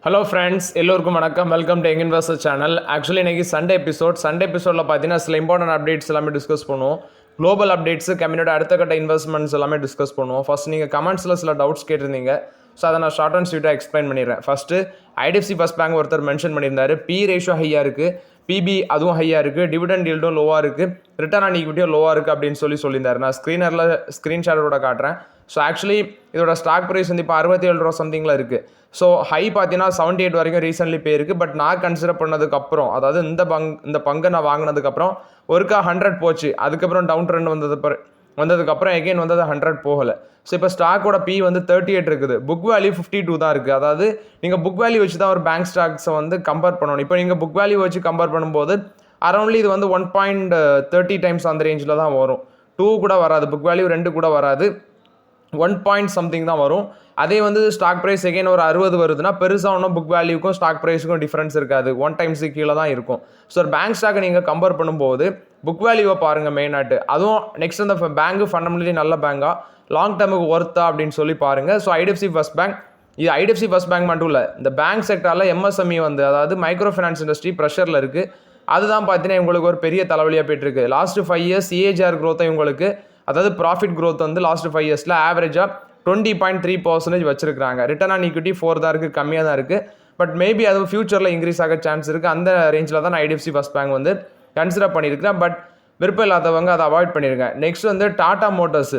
Hello friends, எல்லோருக்கும் வணக்கம். Welcome to young investor channel. Actually இன்றைக்கி சண்டே எபிசோடில் பார்த்தீங்கன்னா சில இம்பார்ட்டன்ட் அப்டேட்ஸ் எல்லாமே டிஸ்கஸ் பண்ணுவோம். குளோபல் அப்டேட்ஸு கம்பெனியோட அடுத்த கட்ட இன்வெஸ்ட்மெண்ட்ஸ் எல்லாமே டிஸ்கஸ் பண்ணுவோம். ஃபர்ஸ்ட் நீங்கள் கமெண்ட்ஸில் சில டவுட்ஸ் கேட்டிருந்தீங்க. ஸோ அதை நான் ஷார்ட் அண்ட் ஸ்வீட்டாக எக்ஸ்பிளைன் பண்ணிடுறேன். ஃபஸ்ட்டு ஐடிஎஃப்சி ஃபர்ஸ்ட் பேங்க் ஒருத்தர் மென்ஷன் பண்ணியிருந்தாரு. பி ரேஷியோ ஹையாக இருக்குது, பிபி அதுவும் ஹையாக இருக்குது, டிவிடெண்ட் ஈல்டும் லோவாக இருக்குது, ரிட்டர்ன் ஆன் ஈக்விட்டியும் லோவாக இருக்குது அப்படின்னு சொல்லியிருந்தாரு. நான் ஸ்க்ரீன்ஷாட்டோட காட்டுறேன். ஸோ ஆக்சுவலி இதோட ஸ்டாக் ப்ரைஸ் வந்து இப்போ 67 ரூபா சம்திங்கில் இருக்குது. ஸோ ஹை பார்த்தீங்கன்னா 78 வரைக்கும் ரீசென்ட்லி போயிருக்கு. பட் நான் கன்சிடர் பண்ணதுக்கப்புறம், அதாவது இந்த பங்கை நான் வாங்கினதுக்கப்புறம் ஒருக்கா 100 போச்சு. அதுக்கப்புறம் டவுன் ட்ரெண்ட் வந்ததுக்கப்புறம் எகெயின் வந்து அது 100 போகலை. ஸோ இப்போ ஸ்டாக்கோட பி வந்து 38 இருக்குது. புக் வேல்யூ 52 தான் இருக்குது. அதாவது நீங்கள் புக் வேல்யூ வச்சு தான் ஒரு பேங்க் ஸ்டாக்ஸை வந்து கம்பேர் பண்ணணும். இப்போ நீங்கள் புக் வேல்யூ வச்சு கம்பேர் பண்ணும்போது அரௌண்ட்லி இது வந்து 1.30 டைம்ஸ் அந்த ரேஞ்சில் தான் வரும். 2 கூட வராது, புக் வேல்யூ 2 கூட வராது, 1 பாயிண்ட் சம்திங் தான் வரும். அதே வந்து ஸ்டாக் ப்ரைஸ் எகைன் ஒரு 60 வருதுன்னா பெருசாக ஒன்றும் புக் வேல்யூக்கும் ஸ்டாக் ப்ரைஸுக்கும் டிஃப்ரென்ஸ் இருக்காது. 1 டைம்ஸு கீழே தான் இருக்கும். ஸோ ஒரு பேங்க் ஸ்டாக்கை நீங்கள் கம்பேர் பண்ணும்போது புக் வேல்யூவை பாருங்கள் மெயினாட்டு. அதுவும் நெக்ஸ்ட் அந்த பேங்க்கு ஃபண்டமெண்டலி நல்ல பேங்காக லாங் டேர்முக்கு ஒர்த்தா அப்படின்னு சொல்லி பாருங்கள். ஸோ ஐடிஎஃப்சி ஃபர்ஸ்ட் பேங்க், இது ஐடிஎஃப்சி ஃபர்ஸ்ட் பேங்க் மட்டும் இல்லை, இந்த பேங்க் செக்டரில் எம்எஸ்எம்இ வந்து, அதாவது மைக்ரோ ஃபைனான்ஸ் இண்டஸ்ட்ரி ப்ரெஷரில் இருக்குது. அதுதான் பார்த்தீங்கன்னா இவங்களுக்கு ஒரு பெரிய தலைவலியாக போயிட்டுருக்கு. லாஸ்ட்டு 5 இயர்ஸ் சிஏஜிஆர் க்ரோத்தை இவங்களுக்கு, அதாவது ப்ராஃபிட் க்ரோத் வந்து லாஸ்ட் 5 இயர்ஸில் ஆவரேஜாக 20.3% வச்சிருக்காங்க. ரிட்டர்ன் ஆன் ஈக்விட்டி 4 தான் இருக்குது, கம்மியாக தான் இருக்குது. பட் மேபி அது ஃபியூச்சரில் இன்க்ரீஸ் ஆக சான்ஸ் இருக்குது. அந்த ரேஞ்சில் தான் நான் ஐடிஎஃப்சி ஃபர்ஸ்ட் பேங்க் வந்து கன்சிடர் பண்ணியிருக்கிறேன். பட் விருப்பம் இல்லாதவங்க அதை அவாய்ட் பண்ணியிருக்கேன். நெக்ஸ்ட் வந்து டாடா மோட்டர்ஸ்,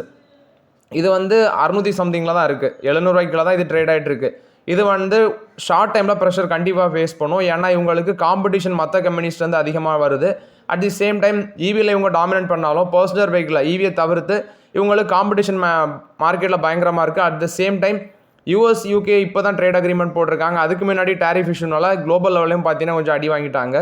இது வந்து 600 சம்திங்கில் தான் இருக்குது, 700 ரூபாய்க்குள்ள தான் இது ட்ரேட் ஆகிட்டு இருக்கு. இது வந்து ஷார்ட் டைமில் ப்ரெஷர் கண்டிப்பாக ஃபேஸ் பண்ணும். ஏன்னா இவங்களுக்கு காம்படிஷன் மற்ற கம்பெனிஸ்லேருந்து அதிகமாக வருது. அட் தி சேம் டைம் ஈவியில் இவங்க டாமினேட் பண்ணாலும் பர்சனல் வெஹிக்கிளில் ஈவியை தவிர்த்து இவங்களுக்கு காம்படிஷன் மார்க்கெட்டில் பயங்கரமாக இருக்குது. At the same time US UK இப்போ தான் ட்ரேட் அக்ரிமெண்ட் போட்டிருக்காங்க. அதுக்கு முன்னாடி டேரிஃப் இஷ்யூனால குளோபல் லெவலையும் பார்த்தீங்கன்னா கொஞ்சம் அடி வாங்கிட்டாங்க.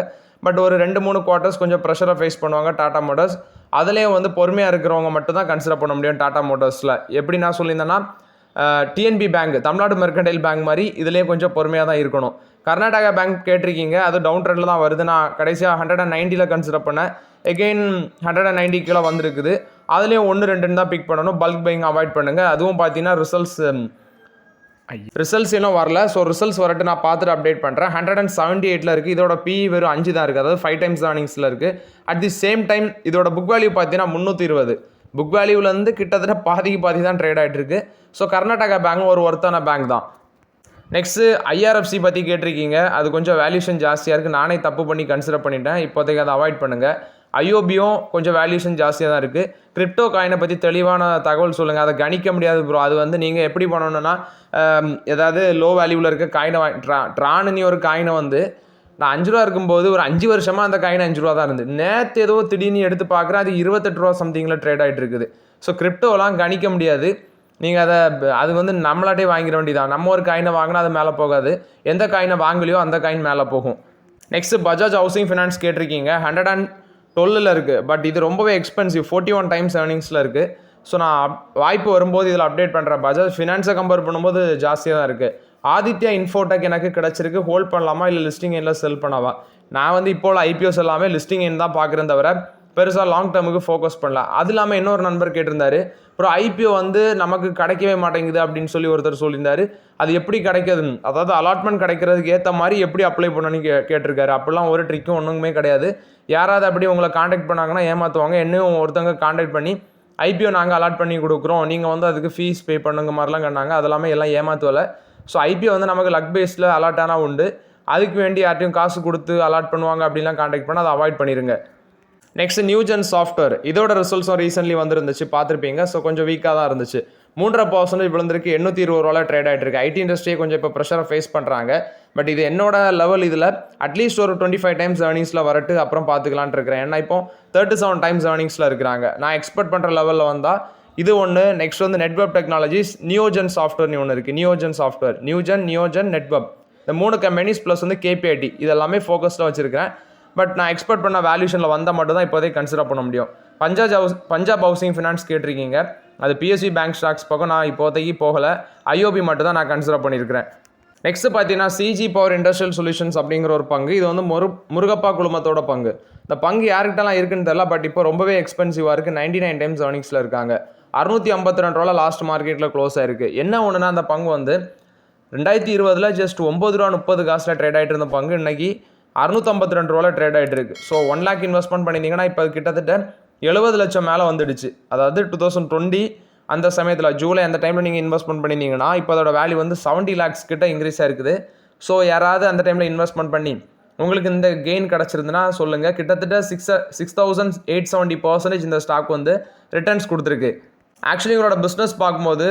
பட் ஒரு 2-3 குவார்ட்டர்ஸ் கொஞ்சம் ப்ரெஷரை ஃபேஸ் பண்ணுவாங்க டாடா மோட்டர்ஸ். அதுலேயும் வந்து பொறுமையாக இருக்கிறவங்க மட்டும் தான் கன்சிடர் பண்ண முடியும் டாடா மோட்டர்ஸில். எப்படி நான் சொல்லியிருந்தேன்னா, TNB bank, Tamil Nadu mercantile bank மாதிரி இதுலேயே கொஞ்சம் பொறுமையாக தான் இருக்கணும். கர்நாடகா பேங்க் கேட்டிருக்கீங்க, அது டவுன் ட்ரெண்டில் தான் வருது. நான் கடைசியாக 190 கன்சிடர் பண்ணேன், எகெயின் 190 கீழே வந்திருக்குது. அதுலேயும் 1-2 தான் பிக் பண்ணணும். பல்க் பையிங் அவாய்ட் பண்ணுங்கள். அதுவும் பார்த்தீங்கன்னா ரிசல்ட்ஸ் இன்னும் வரல. ஸோ ரிசல்ட்ஸ் வரட்டு நான் பார்த்துட்டு அப்டேட் பண்ணுறேன். 178 இருக்குது. இதோட பி வெறும் 5 தான் இருக்குது, அதாவது 5 டைம்ஸ் ஏர்னிங்ஸில் இருக்குது. அட் தி சேம் டைம் இதோட புக் வேல்யூ பார்த்தீங்கன்னா 320. புக் வேல்யூலேருந்து கிட்டத்தட்ட பாதி தான் ட்ரேட் ஆகிட்டு இருக்கு. ஸோ கர்நாடகா பேங்க் ஒரு ஒர்த்தான பேங்க் தான். நெக்ஸ்ட்டு ஐஆர்எஃப்சி பற்றி கேட்டிருக்கீங்க, அது கொஞ்சம் வேல்யூஷன் ஜாஸ்தியாக இருக்குது. நானே தப்பு பண்ணி கன்சிடர் பண்ணிட்டேன். இப்போதைக்கு அதை அவாய்ட் பண்ணுங்கள். ஐஓபியும் கொஞ்சம் வேல்யூஷன் ஜாஸ்தியாக தான் இருக்குது. கிரிப்டோ காயினை பற்றி தெளிவான தகவல் சொல்லுங்கள். அதை கணிக்க முடியாது ப்ரோ. அது வந்து நீங்கள் எப்படி பண்ணணுன்னா, ஏதாவது லோ வேல்யூவில் இருக்க காயினை ட்ரான்னு ஒரு காயினை வந்து நான் 5 ரூபா இருக்கும்போது ஒரு 5 வருஷமாக அந்த காயின் 5 ரூபா தான் இருந்தது. நேற்று ஏதோ திடீர்னு எடுத்து பார்க்குறேன், அது 28 ரூபா சம்திங்கில் ட்ரேட் ஆகிட்டு இருக்குது. ஸோ கிரிப்டோலாம் கணிக்க முடியாது. நீங்கள் அது வந்து நம்மளாட்டே வாங்கிட வேண்டியதான். நம்ம ஒரு காயினை வாங்கினா அது மேலே போகாது. எந்த காயினை வாங்கலையோ அந்த காயின் மேலே போகும். நெக்ஸ்ட்டு பஜாஜ் ஹவுசிங் ஃபினான்ஸ் கேட்டிருக்கீங்க, 112 இருக்குது. பட் இது ரொம்பவே எக்ஸ்பென்சிவ், 41 டைம்ஸ் ஏர்னிங்ஸில் இருக்குது. ஸோ நான் வாய்ப்பு வரும்போது இதில் அப்டேட் பண்ணுறேன். பஜாஜ் ஃபினான்ஸை கம்பேர் பண்ணும்போது ஜாஸ்தியாக தான் இருக்குது. ஆதித்யா இன்ஃபோடெக் எனக்கு கிடச்சிருக்கு. ஹோல்ட் பண்ணலாமா இல்லை லிஸ்டிங் எண்ணில் செல் பண்ணவா? நான் வந்து இப்போ ஐபிஓஸ் எல்லாமே லிஸ்டிங் எண் தான் பார்க்குறேன் தவிர பெருசாக லாங் டேர்முக்கு ஃபோக்கஸ் பண்ணல. அது இல்லாமல் இன்னொரு நண்பர் கேட்டிருந்தாரு, அப்புறம் ஐபிஓ வந்து நமக்கு கிடைக்கவே மாட்டேங்குது அப்படின்னு ஒருத்தர் சொல்லியிருந்தாரு. அது எப்படி கிடைக்குதுன்னு, அதாவது அலாட்மெண்ட் கிடைக்கிறதுக்கு ஏற்ற மாதிரி எப்படி அப்ளை பண்ணணும்னு கேட்டிருக்காரு. அப்படிலாம் ஒரு ட்ரிக்கும் ஒன்றுமே கிடையாது. யாராவது அப்படி உங்களை காண்டாக்ட் பண்ணாங்கன்னா ஏமாற்றுவாங்க. என்னையும் ஒருத்தவங்க காண்டாக்ட் பண்ணி ஐபிஓ நாங்கள் அலாட் பண்ணி கொடுக்குறோம், நீங்கள் வந்து அதுக்கு ஃபீஸ் பே பண்ணுங்க மாதிரிலாம் கண்டாங்க. அதெல்லாமே எல்லாம் ஏமாற்றுவலை. ஸோ ஐபிஓ வந்து நமக்கு லக் பேஸில் அலாட் ஆனால் உண்டு. அதுக்கு வேண்டி யார்ட்டையும் காசு கொடுத்து அலாட் பண்ணுவாங்க அப்படின்லாம் காண்டாக்ட் பண்ணால் அதை அவாய்ட் பண்ணிடுங்க. நெக்ஸ்ட் நியூஜென் சாஃப்ட்வேர், இதோட ரிசல்ட்ஸும் ரீசென்ட்லி வந்துருந்துச்சு, பார்த்துருப்பீங்க. ஸோ கொஞ்சம் வீக்காக தான் இருந்துச்சு. 3% விழுந்திருக்கு, 820 ரூபாய் ட்ரேட் ஆகிட்டு இருக்கு. ஐடி இண்டஸ்ட்ரியை கொஞ்சம் இப்போ ப்ரெஷரை ஃபேஸ் பண்ணுறாங்க. பட் இது என்னோட லெவல், இதில் அட்லீஸ்ட் ஒரு 25 டைம்ஸ் ஏர்னிங்ஸில் வரட்டு அப்புறம் பார்த்துக்கலான் இருக்கிறேன். ஏன்னா இப்போ 37 டைம்ஸ் ஏர்னிங்ஸில் இருக்கிறாங்க. நான் எக்ஸ்பெக்ட் பண்ணுற லெவலில் வந்தால் இது ஒன்று. நெக்ஸ்ட் வந்து நெட்வெப் டெக்னாலஜிஸ், நியோஜன் சாஃப்ட்வேர்னு ஒன்று இருக்குது. நியோஜன் சாஃப்ட்வேர், நியோஜன் நெட்வெப், இந்த 3 கம்பெனிஸ் ப்ளஸ் வந்து கேபிஐடி, இதெல்லாமே ஃபோக்கஸில் வச்சுருக்கிறேன். பட் நான் எக்ஸ்பெக்ட் பண்ண வேல்யூஷனில் வந்தால் மட்டும் தான் இப்போதைக்கு கன்சிடர் பண்ண முடியும். பஞ்சாப் ஹவுசிங் ஃபினான்ஸ் கேட்டிருக்கீங்க, அது பிஎஸ்வி பேங்க் ஸ்டாக்ஸ் பக்கம் நான் இப்போதைக்கு போகலை. ஐஓபி மட்டும் தான் நான் கன்சிடர் பண்ணியிருக்கிறேன். நெக்ஸ்ட் பார்த்தீங்கன்னா சிஜி பவர் இண்டஸ்ட்ரியல் சொல்யூஷன்ஸ் அப்படிங்கிற ஒரு பங்கு. இது வந்து முருகப்பா குழுமத்தோட பங்கு. இந்த பங்கு யாருக்கிட்டலாம் இருக்குன்னு தெரியல. பட் இப்போ ரொம்பவே எக்ஸ்பென்சிவாக இருக்குது. 99 டைம்ஸ் ஏர்னிங்ஸில் இருக்காங்க. 652 ரூபா லாஸ்ட் மார்க்கெட்டில் க்ளோஸ் ஆயிருக்கு. என்ன ஒன்றுனா, அந்த பங்கு வந்து 2020 ஜஸ்ட் 9 ரூபா 30 காசில் ட்ரேட் ஆகிட்டு இருந்த பங்கு இன்னைக்கு 652 ரூபாவில் ட்ரேட் ஆகிட்டு இருக்கு. ஸோ 1 lakh இன்வெஸ்ட்மெண்ட் பண்ணியிருந்தீங்கன்னா இப்போ கிட்டத்தட்ட 70 லட்சம் மேலே வந்துடுச்சு. அதாவது 2020 அந்த சமயத்தில் ஜூலை அந்த டைமில் நீங்கள் இன்வெஸ்ட்மெண்ட் பண்ணியிருந்தீங்கன்னா இப்போ அதோட வேல்யூ வந்து 70 lakhs கிட்ட இன்க்ரீஸ் ஆயிருக்குது. ஸோ யாராவது அந்த டைமில் இன்வெஸ்ட்மெண்ட் பண்ணி உங்களுக்கு இந்த கெயின் கிடச்சிருந்துன்னா சொல்லுங்கள். கிட்டத்தட்ட 6,870% இந்த ஸ்டாக் வந்து ரிட்டர்ன்ஸ் கொடுத்துருக்கு. ஆக்சுவலி இவங்களோட பிஸ்னஸ் பார்க்கும்போது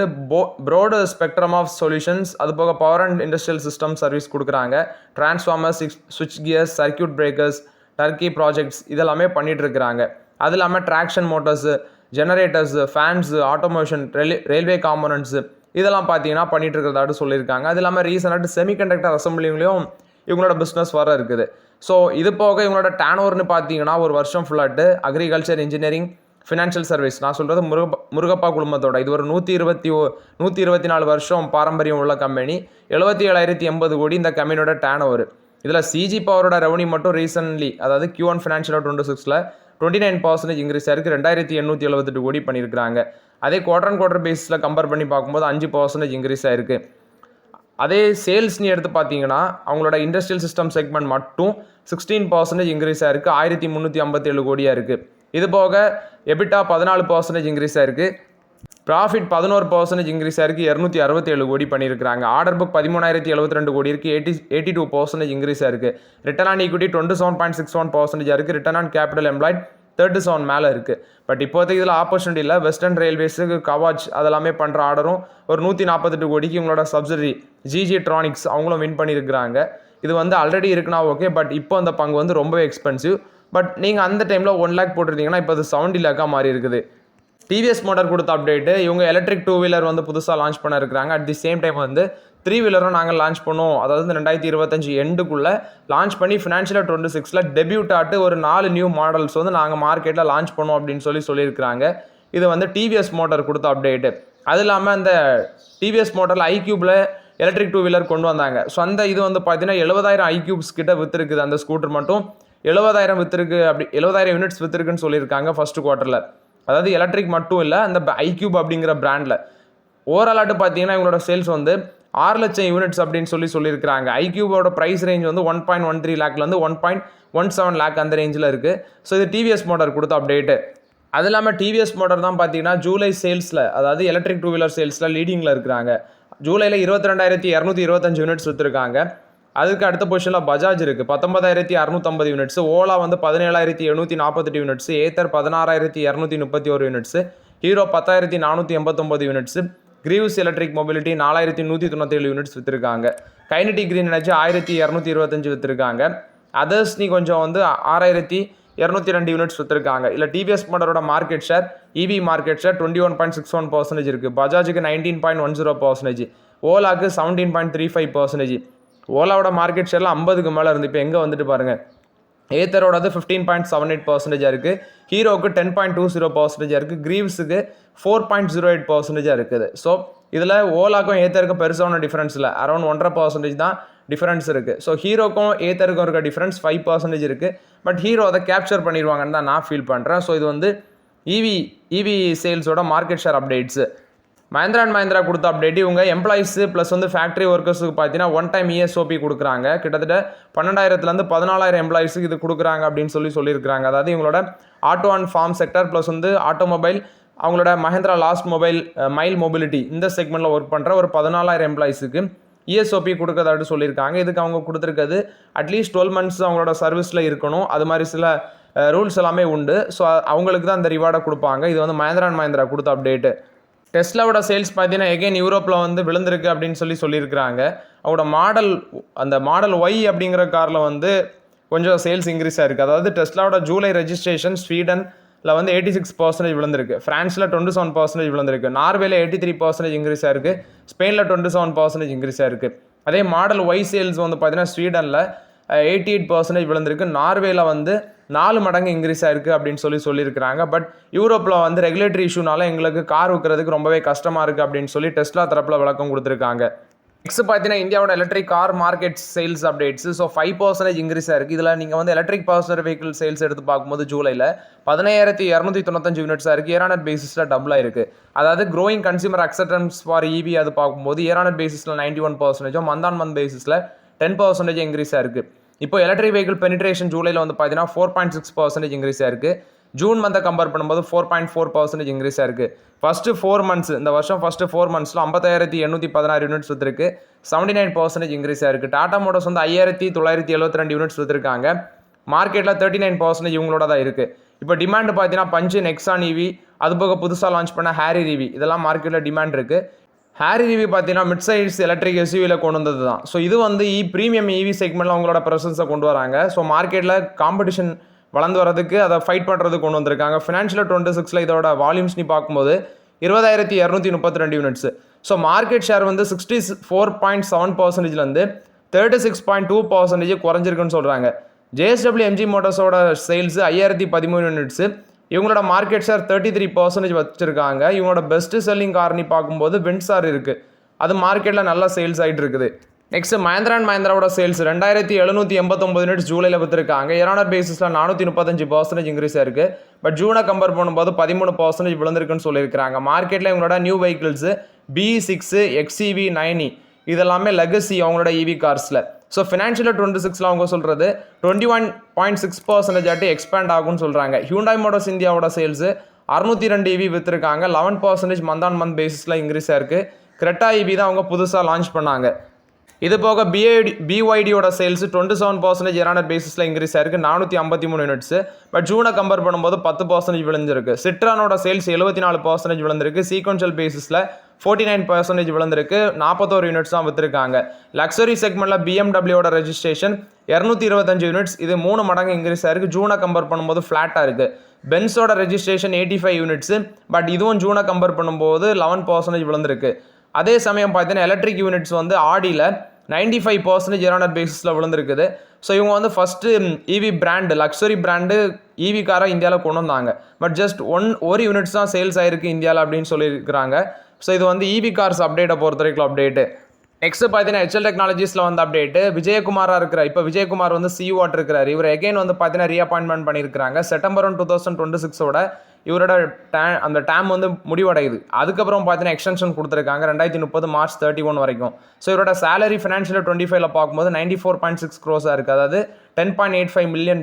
ப்ரோடு ஸ்பெக்ட்ரம் ஆஃப் சொல்யூஷன்ஸ், அது போக power and industrial system service கொடுக்குறாங்க. டிரான்ஸ்ஃபார்மர்ஸ், ஸ்விட்ச் gears, circuit breakers, turnkey projects இதெல்லாமே பண்ணிட்டு இருக்கிறாங்க. அது இல்லாமல் traction motors, generators, fans, automation, railway components இதெல்லாம் பார்த்தீங்கன்னா பண்ணிட்டு இருக்கிறதாட்டு சொல்லியிருக்காங்க. அது இல்லாமல் ரீசெண்டாக செமிகண்டக்டர் அசம்பிளிங்லேயும் இவங்களோட பிஸ்னஸ் வர இருக்குது. ஸோ இது போக இவங்களோட டேன் ஓவர்னு பார்த்தீங்கன்னா ஒரு வருஷம் ஃபுல்லாட்டு அக்ரிகல்ச்சர், இன்ஜினியரிங், ஃபினான்ஷியல் சர்வீஸ், நான் சொல்கிறது முருகப்பா குழுமத்தோட இது ஒரு 124 வருஷம் பாரம்பரியம் உள்ள கம்பெனி. 77,080 கோடி இந்த கம்பெனியோட டேன் ஓவர். இதில் சிஜி பவரோட ரெவன்யூ மட்டும் ரீசன்ட்லி அதாவது Q1 ஃபினான்ஷியல் 26ல் 29% இன்க்ரீஸ் ஆயிருக்கு. 2,878 கோடி பண்ணியிருக்காங்க. அதே குவார்டர் பேஸில் கம்பேர் பண்ணி பார்க்கும்போது 5% இன்க்ரீஸ் ஆயிருக்கு. அதே சேல்ஸ்னு எடுத்து பார்த்தீங்கன்னா அவங்களோட இண்டஸ்ட்ரியல் சிஸ்டம் செக்மெண்ட் மட்டும் 16% இன்க்ரீஸ் ஆயிருக்கு. 1,357 கோடியாக இருக்குது. இது போக எபிட்டா 14% இன்க்ரீஸ் ஆயிருக்கு. ப்ராஃபிட் 11% இன்க்ரீஸ் ஆயிருக்கு. 267 கோடி பண்ணியிருக்காங்க. ஆர்டர் புக் 13,072 கோடி இருக்குது. 82% இன்க்ரீஸ் ஆயிருக்கு. ரிட்டர்ன் ஆன் ஈக்விட்டி 27.61% இருக்குது. ரிட்டர்ன் ஆன் கேபிட்டல் எம்ப்ளாய்ட் 37 மேலே இருக்குது. பட் இப்போதைக்கு இதில் ஆப்பர்ச்சுனிட்டி இல்லை. வெஸ்டர்ன் ரயில்வேஸுக்கு கவாச் அதெல்லாமே பண்ணுற ஆர்டரும் ஒரு 148 கோடிக்கு இவங்களோட சப்சிடரி ஜிஜி ட்ரானிக்ஸ் அவங்களும் வின் பண்ணியிருக்கிறாங்க. இது வந்து ஆல்ரெடி இருக்குன்னா ஓகே, பட் இப்போ அந்த பங்கு வந்து ரொம்பவே எக்ஸ்பென்சிவ். பட் நீங்கள் அந்த டைமில் 1 lakh போட்டிருந்தீங்கன்னா இப்போ அது 70 lakh மாறி இருக்குது. டிவிஎஸ் மோட்டார் கொடுத்த அப்டேட்டு, இவங்க எலக்ட்ரிக் 2 வீலர் வந்து புதுசாக லான்ச் பண்ண இருக்கிறாங்க. அட் தி சேம் டைம் வந்து 3 வீலரும் நாங்கள் லான்ச் பண்ணோம். அதாவது 2025 எண்டுக்குள்ளே லான்ச் பண்ணி ஃபினான்ஷியல் 26ல் டெபியூட் ஆட்டு ஒரு 4 நியூ மாடல்ஸ் வந்து நாங்கள் மார்க்கெட்டில் லான்ச் பண்ணோம் அப்படின்னு சொல்லியிருக்கிறாங்க. இது வந்து டிவிஎஸ் மோட்டார் கொடுத்த அப்டேட்டு. அது இல்லாமல் அந்த டிவிஎஸ் மோட்டாரில் ஐக்யூபில் எலக்ட்ரிக் 2 வீலர் கொண்டு வந்தாங்க. ஸோ அந்த இது வந்து பார்த்தீங்கன்னா 70,000 ஐக்யூப்ஸ் கிட்ட விற்றுருக்குது. அந்த ஸ்கூட்டர் மட்டும் 70,000 விற்றுருக்கு. அப்படி 70,000 யூனிட்ஸ் விற்றுருக்குன்னு சொல்லியிருக்காங்க ஃபர்ஸ்ட் குவார்ட்டரில். அதாவது எலக்ட்ரிக் மட்டும் இல்லை, அந்த ஐக்யூப் அப்படிங்கிற பிராண்டில் ஓவராலாட்டு பார்த்தீங்கன்னா இவங்களோட சேல்ஸ் வந்து 6 லட்சம் யூனிட்ஸ் அப்படின்னு சொல்லியிருக்காங்க. ஐக்யூபோட ப்ரைஸ் ரேஞ்ச் வந்து 1.13 லேக்லேருந்து 1.17 லேக் அந்த ரேஞ்சில் இருக்குது. ஸோ இது டிவிஎஸ் மோட்டார் கொடுத்த அப்டேட்டு. அது இல்லாமல் டிவிஎஸ் மோட்டார் தான் பார்த்தீங்கன்னா ஜூலை சேல்ஸில், அதாவது எலக்ட்ரிக் 2 வீலர் சேல்ஸில் லீடிங்கில் இருக்கிறாங்க. ஜூலையில் 22,225 யூனிட்ஸ் விற்றுருக்காங்க. அதுக்கு அடுத்த பொசிஷனில் பஜாஜ் இருக்குது 19,650 யூனிட்ஸ். ஓலா வந்து 17,748 units. Ather 16,231 units. Hero 10,489 units. Greaves electric mobility 4,197 units விற்றுருக்காங்க. கைனடிக் கிரீன் எனர்ஜி 1,225 விற்றுருக்காங்க. அதர்ஸ் நீ கொஞ்சம் வந்து 6,202 யூனிட்ஸ் விற்றுருக்காங்க. இல்லை டிவிஎஸ் மோட்டாரோட market share, EV market share 21.61% இருக்குது. பஜாஜுக்கு 19.10%, ஓலாக்கு 17.35%. ஓலாவோட மார்க்கெட் ஷேரில் 50க்கு மேலே இருந்து இப்போ எங்கே வந்துட்டு பாருங்கள். ஏத்தரோடது 15.78% இருக்குது. ஹீரோவுக்கு 10.20% இருக்குது. கிரீவ்ஸுக்கு 4.08% இருக்குது. ஸோ இதில் ஓலாக்கும் ஏத்தருக்கும் பெருசான டிஃப்ரென்ஸ் இல்லை, அரௌண்ட் 1.5% தான் டிஃப்ரென்ஸ் இருக்குது. ஸோ ஹீரோக்கும் ஏத்தருக்கும் இருக்க டிஃப்ரென்ஸ் 5% இருக்குது. பட் ஹீரோ அதை கேப்சர் பண்ணிடுவாங்கன்னு தான் நான் ஃபீல் பண்ணுறேன். ஸோ இது வந்து இவி சேல்ஸோட market share updates. Mahindra and Mahindra கொடுத்த அப்டேட், இவங்க எம்ப்ளாயிஸு ப்ளஸ் வந்து ஃபேக்ட்ரி ஒர்க்கர்ஸுக்கு பார்த்தீங்கன்னா 1 டைம் ESOP கொடுக்குறாங்க. கிட்டத்தட்ட 12,000லேருந்து 14,000 எம்ப்ளாயிஸுக்கு இது கொடுக்குறாங்க அப்படின்னு சொல்லியிருக்காங்க. அதாவது இவங்களோட auto and farm sector plus வந்து ஆட்டோமொபைல், அவங்களோட மஹிந்திரா லாஸ்ட் மைல் மொபிலிட்டி இந்த செக்மெண்ட்டில் ஒர்க் பண்ணுற ஒரு 14,000 எம்ப்ளாயிஸுக்கு ESOP கொடுக்கறதாட்டு சொல்லியிருக்காங்க. இதுக்கு அவங்க கொடுத்துருக்கிறது அட்லீஸ்ட் 12 months அவங்களோட சர்வீஸில் இருக்கணும். அது மாதிரி சில ரூல்ஸ் எல்லாமே உண்டு. ஸோ அவங்களுக்கு தான் அந்த ரிவார்டை கொடுப்பாங்க. இது வந்து மஹிந்திரா அண்ட் மஹிந்திரா கொடுத்த அப்டேட்டு. டெஸ்லாவோட சேல்ஸ் பார்த்தீங்கன்னா எகைன் யூரோப்பில் வந்து விழுந்திருக்கு அப்படின்னு சொல்லியிருக்கிறாங்க. அவங்களோட மாடல் ஒய் அப்படிங்கிற காரில் வந்து கொஞ்சம் சேல்ஸ் இன்க்ரீஸ் ஆயிருக்கு. அதாவது டெஸ்லாவோட ஜூலை ரெஜிஸ்ட்ரேஷன் ஸ்வீடனில் வந்து 86% விழுந்திருக்கு. ஃப்ரான்ஸில் 27% விழுந்திருக்கு. நார்வேல 83% இன்க்ரீஸ் ஆயிருக்கு. ஸ்பெயினில் 27% இன்க்ரீஸ் ஆயிருக்கு. அதே மாடல் ஒய் சேல்ஸ் வந்து பார்த்தீங்கன்னா ஸ்வீடனில் 88% விழுந்திருக்கு. நார்வேல வந்து 4 மடங்கு இன்க்ரீஸ் ஆயிருக்கு அப்படின்னு சொல்லியிருக்கிறாங்க. பட் யூரோப்பில் வந்து ரெகுலேட்டரி இஷ்யூனால எங்களுக்கு கார் விற்கிறதுக்கு ரொம்பவே கஷ்டமாக இருக்குது அப்படின்னு சொல்லி டெஸ்லா தரப்பில் விளக்கம் கொடுத்துருக்காங்க. நெக்ஸ்ட் பார்த்தீங்கன்னா இந்தியாவோட electric car market sales updates. So 5% increase ஆயிருக்கு. இதில் நீங்கள் வந்து எலக்ட்ரிக் பர்சனல் வெஹிக்கிள் சேல்ஸ் எடுத்து பார்க்கும்போது ஜூலையில் 17,295 யூனிட்ஸாக இருக்குது. இயர் ஆன் இயர் பேசிஸில் டபுள் ஆயிருக்கு. அதாவது க்ரோயிங் கன்சியூமர் அக்செப்டன்ஸ் ஃபார் இவி அது பார்க்கும்போது இயர் ஆன் இயர் பேசிஸில் 91%, மந்த் ஆன் மந்த் பேசிஸில் 10% இன்க்ரீஸ் ஆயிருக்கு. இப்போ எலக்ட்ரிக் வெஹிக்கிள் பெனிட்ரேஷன் ஜூலையில் வந்து பார்த்தீங்கன்னா 4.6% இன்க்ரீஸ் ஆயிருக்கு. ஜூன் மந்தை கம்பேர் பண்ணும்போது 4.4% இன்க்ரீஸ் ஆயிருக்கு. ஃபர்ஸ்ட் 4 மந்த்ஸ், இந்த வருஷம் ஃபர்ஸ்ட் 4 மந்த்ஸில் 50,816 யூனிட்ஸ் விற்றுருக்கு. 79% இன்க்ரீஸ் ஆயிருக்கு. டாடா மோட்டர்ஸ் வந்து 5,972 யூனிட்ஸ் விற்றுருக்காங்க. மார்க்கெட்டில் 39% இவங்களோட தான் இருக்குது. இப்போ டிமாண்ட் பார்த்தீங்கன்னா பஞ்சு, நெக்ஸான் இவி, அது போக புதுசாக லான்ச் பண்ண ஹேரி ரிவி, இதெல்லாம் மார்க்கெட்டில் டிமாண்ட் இருக்குது. ஹேரி ரிவி பார்த்தீங்கன்னா மிட் சைஸ் எலக்ட்ரிக் எஸ்யூவியில் கொண்டு வந்தது தான். ஸோ இது வந்து ப்ரீமியம் இவி செக்மெண்ட்டில் அவங்களோட ப்ரெசன்ஸை கொண்டு வராங்க. ஸோ மார்க்கெட்டில் காம்படிஷன் வளர்ந்து வரதுக்கு அதை ஃபைட் பண்ணுறதுக்கு கொண்டு வந்திருக்காங்க. ஃபினான்ஷியல் 26 இதோட வால்யூம்ஸ் நீ பார்க்கும்போது 20,232 யூனிட்ஸ். ஸோ மார்க்கெட் ஷேர் வந்து 64.7%லேருந்து 36.2% குறைஞ்சிருக்குன்னு சொல்கிறாங்க. JSW MG மோட்டர்ஸோட சேல்ஸ் 5,013 யூனிட்ஸு. இவங்களோட மார்க்கெட் ஷேர் 33% வச்சுருக்காங்க. இவங்களோட பெஸ்ட் செல்லிங் கார்னி பார்க்கும்போது வின்சார் இருக்குது. அது மார்க்கெட்டில் நல்லா சேல்ஸ் ஆகிட்டு இருக்குது. நெக்ஸ்ட் மஹேந்திரா அண்ட் மஹேந்திராவோட சேல்ஸ் 2,789 யூனிட்ஸ் ஜூலையில் விற்றுருக்காங்க. இயர் ஆன் இயர் பேசிஸில் 435% இன்க்ரீஸ் ஆயிருக்கு. பட் ஜூனை கம்பேர் பண்ணும்போது 13% விழுந்திருக்குன்னு சொல்லியிருக்காங்க. மார்க்கெட்டில் இவங்களோட new vehicles BE6, XEV 9e இதெல்லாமே லெகசி அவங்களோட EV கார்ஸில். ஸோ ஃபினான்ஷியல் 26 அவங்க சொல்கிறது 21.6% எக்ஸ்பேண்ட் ஆகும்னு சொல்கிறாங்க. ஹியூண்டாய் மோட்டார்ஸ் இந்தியாவோட sales 602 EV விற்றுருக்காங்க. 11% month on month பேசிஸில் இன்க்ரீஸ் ஆயிருக்கு. கிரெட்டா EV தான் அவங்க புதுசாக லான்ச் பண்ணாங்க. இது போக BYDயோட சேல்ஸ் 27% இயர் ஆன் இயர் பேசிஸில் இன்க்ரீஸ் ஆயிருக்கு. 453 யூனிட்ஸ். பட் ஜூனை கம்பேர் பண்ணும்போது 10% விழுந்திருக்கு. சிட்ரானோட சேல்ஸ் 74% விழுந்திருக்கு. சீக்வன்ஷியல் பேசிஸில் 49% விழுந்திருக்கு. 41 யூனிட்ஸ் தான் விற்றுருக்காங்க. லக்ஸரி செக்மெண்ட்டில் BMWயோட ரெஜிஸ்ட்ரேஷன் 225 யூனிட்ஸ். இது 3 மடங்கு இன்க்ரீஸ் ஆயிருக்கு. ஜூனை கம்பேர் பண்ணும்போது ஃப்ளாட்டாக இருக்குது. பென்ஸோட ரெஜிஸ்ட்ரேஷன் 85 யூனிட்ஸ். பட் இதுவும் ஜூனை கம்பேர் பண்ணும்போது 11% விழுந்திருக்கு. அதே சமயம் பார்த்தீங்கன்னா எலக்ட்ரிக் யூனிட்ஸ் வந்து ஆடியில் 95% இயர் ஆன் இயர் பேசிஸில் விழுந்திருக்குது. ஸோ இவங்க வந்து first EV brand, luxury brand EV காரை இந்தியாவில் கொண்டு வந்தாங்க. பட் ஜஸ்ட் ஒரு யூனிட்ஸ் தான் சேல்ஸ் ஆயிருக்கு இந்தியாவில் அப்படின்னு சொல்லியிருக்கிறாங்க. ஸோ இது வந்து EV கார்ஸ் அப்டேட்டை பொறுத்த வரைக்கும் அப்டேட்டு. நெக்ஸ்ட் பார்த்தீங்கன்னா HL டெக்னாலஜிஸில் வந்து அப்டேட்டு. விஜயகுமாராக இருக்கிற இப்போ விஜயகுமார் வந்து CEO இருக்கிறார். இவர் எகைன் வந்து பார்த்தீங்கன்னா ரீஅப்பாயின்மெண்ட் பண்ணியிருக்கிறாங்க. செப்டம்பர் 2026 இவரோட அந்த டேம் வந்து முடிவடையுது. அதுக்கப்புறம் பார்த்தீங்கன்னா எக்ஸ்டென்ஷன் கொடுத்துருக்காங்க 2030 மார்ச் 31 வரைக்கும். ஸோ இவரோட சேலரி ஃபினான்ஷியல் 25 பார்க்கும்போது 94.6 crores இருக்குது. அதாவது $10.85 million.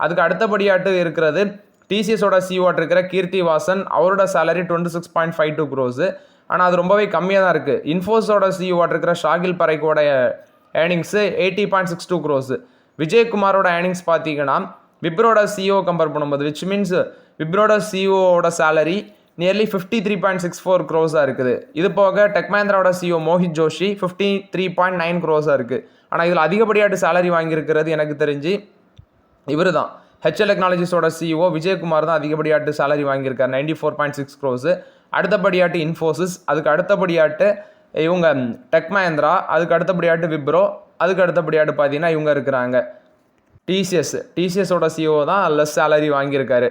அதுக்கு அடுத்தபடியாட்டு இருக்கிறது TCSோட CEO இருக்கிற கீர்த்தி வாசன். அவரோட சேலரி 26.52 crores. ஆனால் அது ரொம்பவே கம்மியாக தான் இருக்குது. இன்ஃபோஸோட CEO இருக்கிற ஷாகில் பரைக்கோட ஏர்னிங்ஸு 80.62 crores. விஜயகுமாரோட ஏர்னிங்ஸ் பார்த்தீங்கன்னா விப்ரோட CEO கம்பேர் பண்ணும்போது விச் மீன்ஸ் விப்ரோட CEOவோட சேலரி நியர்லி 53.64 crores இருக்குது. இது போக டெக் மஹேந்திராவோட CEO மோஹித் ஜோஷி 53.9 crores இருக்குது. ஆனால் இதில் அதிகப்படியாட்டு சேலரி வாங்கியிருக்கிறது எனக்கு தெரிஞ்சு இவர் தான். HL டெக்னாலஜிஸோட CEO விஜயகுமார் தான் அதிகப்படியாட்டு சேலரி வாங்கியிருக்கார் 94.6 crores. அடுத்தபடியாட்டு இன்ஃபோசிஸ், அதுக்கு அடுத்தபடியாட்டு இவங்க டெக் மஹேந்திரா, அதுக்கு அடுத்தபடியாட்டு விப்ரோ, அதுக்கு அடுத்தபடியாட்டு பார்த்தீங்கன்னா இவங்க இருக்கிறாங்க TCSோட CEO தான் லெஸ் சேலரி வாங்கியிருக்காரு.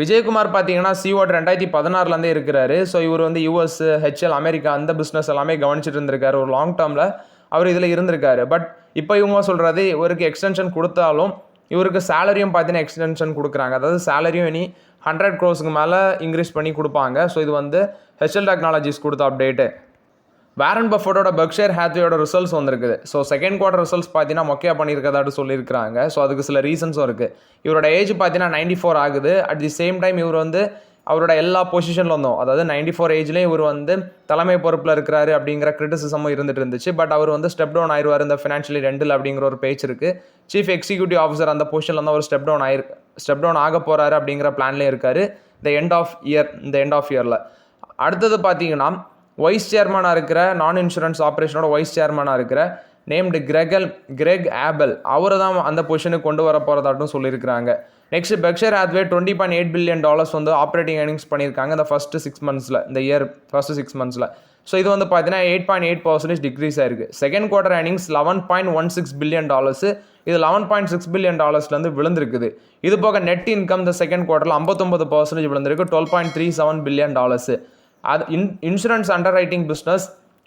விஜயகுமார் பார்த்தீங்கன்னா CEO 2016 இருக்கிறாரு. ஸோ இவர் வந்து US, HL, அமெரிக்கா அந்த பிஸ்னஸ் எல்லாமே கவனிச்சுட்டு இருந்திருக்காரு. ஒரு லாங் டேர்மில் அவர் இதில் இருந்திருக்காரு. பட் இப்போ இவங்க சொல்கிறது இவருக்கு எக்ஸ்டென்ஷன் கொடுத்தாலும் இவருக்கு சேலரியும் பார்த்தீங்கன்னா எக்ஸ்டென்ஷன் கொடுக்குறாங்க. அதாவது சேலரியும் இனி 100 crores மேலே இன்க்ரீஸ் பண்ணி கொடுப்பாங்க. ஸோ இது வந்து HL டெக்னாலஜிஸ் கொடுத்த அப்டேட்டு. வாரன் பஃபட்டோட பெர்க்ஷைர் ஹேத்வேயோட ரிசல்ட்ஸ் வந்திருக்குது. ஸோ செகண்ட் குவார்டர் ரிசல்ட்ஸ் பார்த்தீங்கன்னா மொக்கையாக பண்ணியிருக்கதாட்டு சொல்லியிருக்காங்க. ஸோ அதுக்கு சில ரீசன்ஸும் இருக்குது. இவரோட ஏஜ் பார்த்தீங்கன்னா 94 ஆகுது. அட் தி சேம் டைம் இவர் வந்து அவரோட எல்லா பொசிஷனில் வந்தோம், அதாவது 94 ஏஜ்லேயும் இவர் வந்து தலைமை பொறுப்பில் இருக்கிறாரு அப்படிங்கிற கிரிட்டிசிசமும் இருந்துட்டு இருந்துச்சு. பட் அவர் வந்து ஸ்டெப் டவுன் ஆயிடுவார் இந்த ஃபினான்ஷியலி 2 அப்படிங்கிற ஒரு பேச்சு இருக்குது. சீஃப் எக்ஸிக்யூட்டிவ் ஆஃபீஸர் அந்த பொசிஷனில் வந்து அவர் ஸ்டெப் டவுன் ஆக போகிறாரு அப்படிங்கிற பிளான்லேயே இருக்கார் இந்த எண்ட் ஆஃப் இயரில். அடுத்தது பார்த்தீங்கன்னா வைஸ் சேர்மனாக இருக்கிற நான் இன்சூரன்ஸ் ஆப்ரேஷனோட வைஸ் சேர்மனாக இருக்கிற நேம்டு கிரெக் ஆபல் அவரை தான் அந்த பொசிஷனுக்கு கொண்டு வர போகிறதாட்டும் சொல்லியிருக்கிறாங்க. நெக்ஸ்ட் பெர்க்ஷைர் ஹேத்வே $20.8 billion வந்து ஆப்ரேட்டிங் ஏர்னிங்ஸ் பண்ணியிருக்காங்க இந்த ஃபர்ஸ்ட் 6 monthsல, இந்த இயர் ஃபர்ஸ்ட் 6 monthsல. ஸோ இது வந்து பார்த்தீங்கன்னா 8.8% டிக்ரீஸ் ஆயிருக்கு. Second quarter earnings $11.16 billion. இது $11.6 billion விழுந்திருக்குது. இது போக நெட் இன்கம் இந்த செகண்ட் குவார்டரில் 59% விழுந்திருக்கு, $12.37 billion. அது insurance under writing business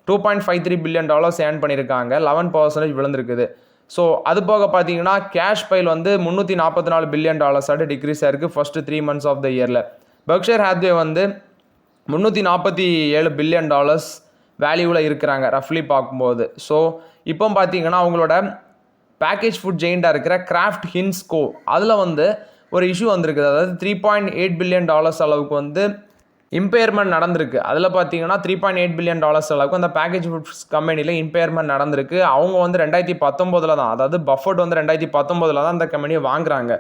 $2.53 billion earn பண்ணியிருக்காங்க. 11% விழுந்திருக்குது. ஸோ அது போக பார்த்தீங்கன்னா கேஷ் பைல் வந்து $344 பில்லியன் டிக்ரீஸ் ஆயிருக்கு ஃபர்ஸ்ட் 3 months ஆஃப் த இயரில். பெர்க்ஷையர் ஹாத்வே வந்து $347 பில்லியன் வேல்யூவில் இருக்கிறாங்க ரஃப்லி பார்க்கும்போது. ஸோ இப்போ பார்த்தீங்கன்னா அவங்களோட பேக்கேஜ் ஃபுட் ஜெயிண்டாக இருக்கிற கிராஃப்ட் ஹின்ஸ்கோ அதில் வந்து ஒரு இஷ்யூ வந்திருக்குது. அதாவது $3.8 பில்லியன் அளவுக்கு வந்து இம்பேர்மெண்ட் நடந்திருக்கு. அதில் பார்த்தீங்கன்னா $3.8 பில்லியன் அளவுக்கு அந்த பேக்கேஜ் ஃபுட்ஸ் கம்பெனியில் இம்பேர்மெண்ட் நடந்திருக்கு. அவங்க வந்து 2019 தான், அதாவது பஃபட் வந்து 2019 தான் அந்த கம்பெனியை வாங்குறாங்க.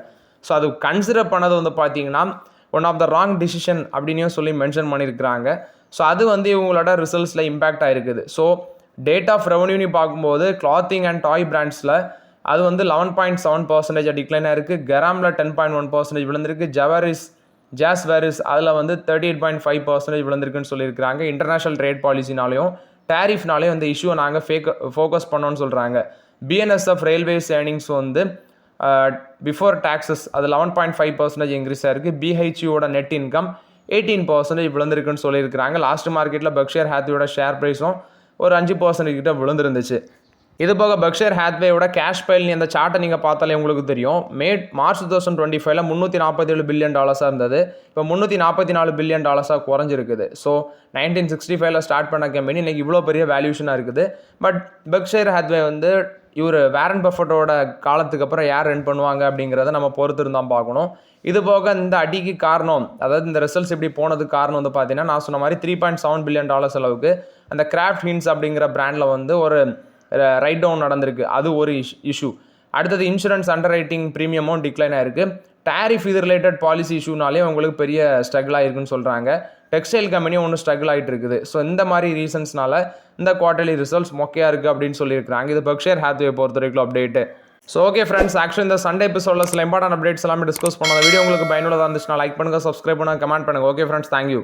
ஸோ அது கன்சிடர் பண்ணது வந்து பார்த்தீங்கன்னா one of the wrong decision அப்படின்னும் சொல்லி மென்ஷன் பண்ணியிருக்கிறாங்க. ஸோ அது வந்து இவங்களோட ரிசல்ட்ஸில் இம்பேக்ட் ஆகிருக்குது. ஸோ டேட் ஆஃப் ரெவன்யூன்னு பார்க்கும்போது கிளாத்திங் அண்ட் டாய் பிராண்ட்ஸில் அது வந்து 11.7% டிக்ளைன் ஆயிருக்கு. கராமில் 10.1% விழுந்திருக்கு. ஜாஸ்வேரிஸ் அதில் வந்து 38.5% விழுந்திருக்குன்னு சொல்லியிருக்கிறாங்க. இன்டர்நேஷனல் ட்ரேட் பாலிசினாலையும் டேரிஃப்னாலையும் இந்த இஷ்யூவை நாங்கள் ஃபோக்கஸ் பண்ணோன்னு சொல்கிறாங்க. பிஎன்எஸ்எஃப் ரயில்வேஸ் ஏர்னிங்ஸ் வந்து பிஃபோர் டாக்ஸஸ் அது 11.5% இன்க்ரீஸ் ஆயிருக்கு. பிஹெச்யூவோட நெட் இன்கம் 18% விழுந்திருக்குன்னு சொல்லியிருக்கிறாங்க. லாஸ்ட் மார்க்கெட்டில் பெர்க்ஷையர் ஹாத்வேயோட ஷேர் ப்ரைஸும் ஒரு 5% கிட்ட விழுந்துருந்துச்சு. இது போக பெர்க்ஷையர் ஹாத்வேயோட கேஷ் பைல் அந்த சார்ட்டை நீங்கள் பார்த்தாலே உங்களுக்கு தெரியும். மார்ச் 2025 $347 பில்லியன் இருந்தது. இப்போ $344 பில்லியன் குறைஞ்சிருக்குது. ஸோ 1965 ஸ்டார்ட் பண்ண கம்பெனி இன்றைக்கி இவ்வளோ பெரிய வேல்யூஷனாக இருக்குது. பட் பெர்க்ஷையர் ஹாத்வே வந்து இவர் வாரன் பஃபட்டோட காலத்துக்கு அப்புறம் யார் ரன் பண்ணுவாங்க அப்படிங்கிறத நம்ம பொறுத்து இருந்தால் பார்க்கணும். இது போக இந்த அடிக்கு காரணம், அதாவது இந்த ரிசல்ட்ஸ் இப்படி போனதுக்கு காரணம் வந்து பார்த்தீங்கன்னா நான் சொன்ன மாதிரி $3.7 பில்லியன் அளவுக்கு அந்த கிராஃப்ட் ஹின்ஸ் அப்படிங்கிற பிராண்டில் வந்து ஒரு ரைட் டவுன் நடந்திருக்கு. அது ஒரு இஷ்யூ. அடுத்தது இன்சூரன்ஸ் அண்டர் ரைட்டிங் ப்ரீமியமும் டிக்ளைன் ஆயிருக்கு. டேரிஃப் இது ரிலேட்டட் பாலிசி இஷ்யூனாலே உங்களுக்கு பெரிய ஸ்ட்ரகிள் ஆகிருக்குன்னு சொல்கிறாங்க. டெக்ஸ்டைல் கம்பெனியும் ஒன்று ஸ்ட்ரகிள் ஆகிட்டு இருக்குது. ஸோ இந்த மாதிரி ரீசன்ஸ்னால இந்த குவார்டர்லி ரிசல்ட்ஸ் மொக்கையாக இருக்குது அப்படின்னு சொல்லியிருக்காங்க. இது பெர்க்ஷையர் ஹாத்வே பொறுத்த வரைக்கும் update. So okay friends, actually இந்த சண்டே எபிசோடில் சில இம்பார்ட்டன்ட் அப்டேட்ஸ் எல்லாமே டிஸ்கஸ் பண்ண வீடியோ உங்களுக்கு பயனுள்ளதாக இருந்துச்சுன்னா லைக் பண்ணுங்கள், சப்ஸ்கிரைப் பண்ணுங்கள், கமெண்ட் பண்ணுங்கள். Okay friends, thank you.